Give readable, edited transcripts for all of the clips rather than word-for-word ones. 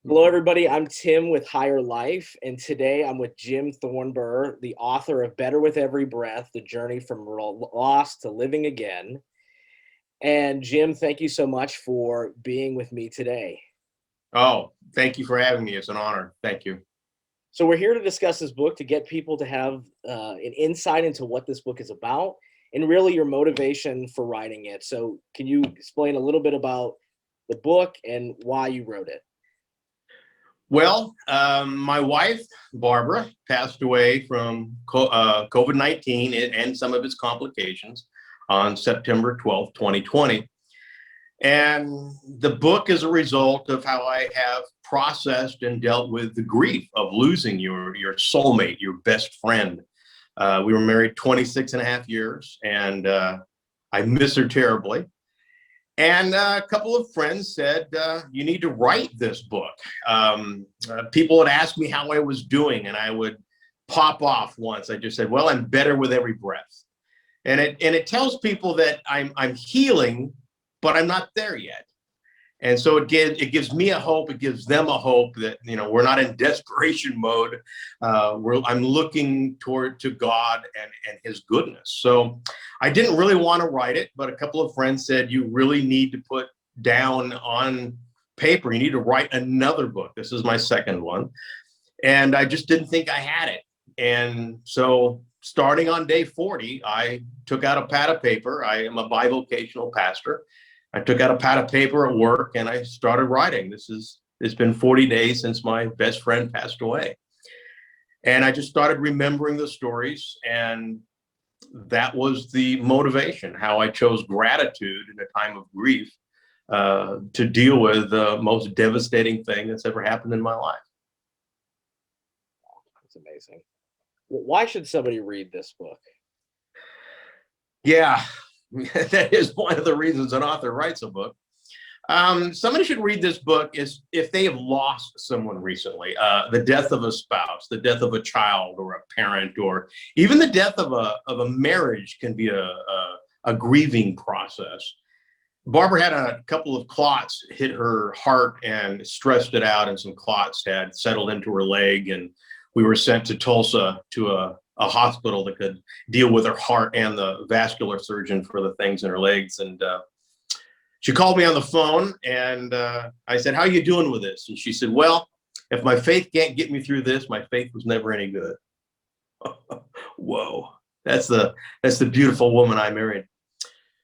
Hello, everybody. I'm Tim with HigherLife, and today I'm with Jim Thornber, the author of Better with Every Breath, The Journey from Lost to Living Again. And Jim, thank you so much for being with me today. Oh, thank you for having me. It's an honor. Thank you. So we're here to discuss this book to get people to have an insight into what this book is about and really your motivation for writing it. So can you explain a little bit about the book and why you wrote it? Well, my wife, Barbara, passed away from COVID-19 and some of its complications on September 12th, 2020. And the book is a result of how I have processed and dealt with the grief of losing your soulmate, your best friend. We were married 26 and a half years, and I miss her terribly. And a couple of friends said, you need to write this book. People would ask me how I was doing, and I would pop off once. I just said, well, I'm better with every breath. And it tells people that I'm healing, but I'm not there yet. And so it gives me a hope. It gives them a hope that, we're not in desperation mode. I'm looking to God and his goodness. So I didn't really want to write it, but a couple of friends said, you really need to put down on paper. You need to write another book. This is my second one. And I just didn't think I had it. And so starting on day 40, I took out a pad of paper. I am a bivocational pastor. I took out a pad of paper at work and I started writing. It's been 40 days since my best friend passed away. And I just started remembering the stories, and that was the motivation, how I chose gratitude in a time of grief to deal with the most devastating thing that's ever happened in my life. That's amazing. Why should somebody read this book? Yeah, that is one of the reasons an author writes a book. Somebody should read this book is if they have lost someone recently, the death of a spouse, the death of a child or a parent, or even the death of a marriage can be a grieving process. Barbara had a couple of clots hit her heart and stressed it out, and some clots had settled into her leg, and we were sent to Tulsa to a hospital that could deal with her heart and the vascular surgeon for the things in her legs. And she called me on the phone, and I said, how are you doing with this? And she said, well, if my faith can't get me through this, my faith was never any good. Whoa, that's the beautiful woman I married.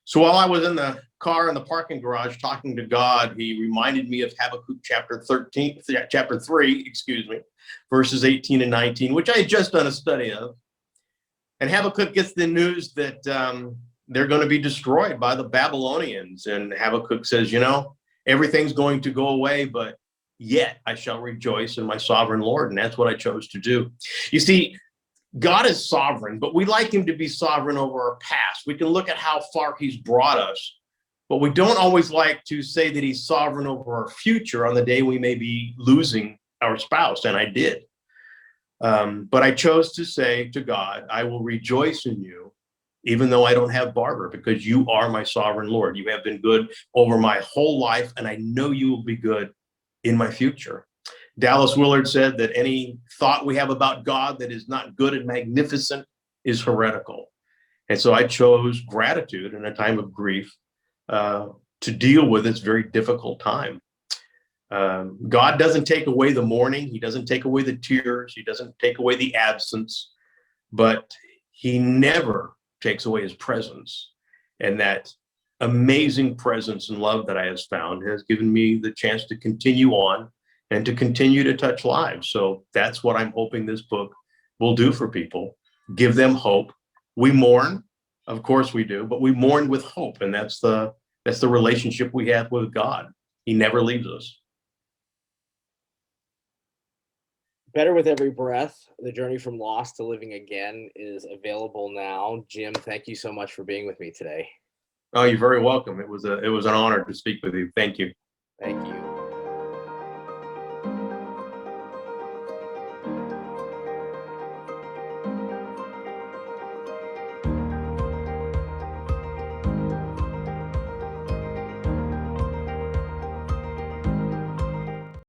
So while I was in the car in the parking garage talking to God, he reminded me of Habakkuk chapter 3, verses 18 and 19, which I had just done a study of. And Habakkuk gets the news that they're going to be destroyed by the Babylonians. And Habakkuk says, everything's going to go away, but yet I shall rejoice in my sovereign Lord. And that's what I chose to do. You see, God is sovereign, but we like him to be sovereign over our past. We can look at how far he's brought us, but we don't always like to say that he's sovereign over our future on the day we may be losing our spouse, and I did. But I chose to say to God, I will rejoice in you, even though I don't have Barbara, because you are my sovereign Lord. You have been good over my whole life, and I know you will be good in my future. Dallas Willard said that any thought we have about God that is not good and magnificent is heretical. And so I chose gratitude in a time of grief to deal with this very difficult time. God doesn't take away the mourning. He doesn't take away the tears. He doesn't take away the absence, but he never takes away his presence. And that amazing presence and love that I have found has given me the chance to continue on and to continue to touch lives. So that's what I'm hoping this book will do for people, give them hope. We mourn, of course we do, but we mourn with hope. And that's the relationship we have with God. He never leaves us. Better with Every Breath, The Journey from Lost to Living Again is available now. Jim, thank you so much for being with me today. Oh, you're very welcome. It was an honor to speak with you. Thank you. Thank you.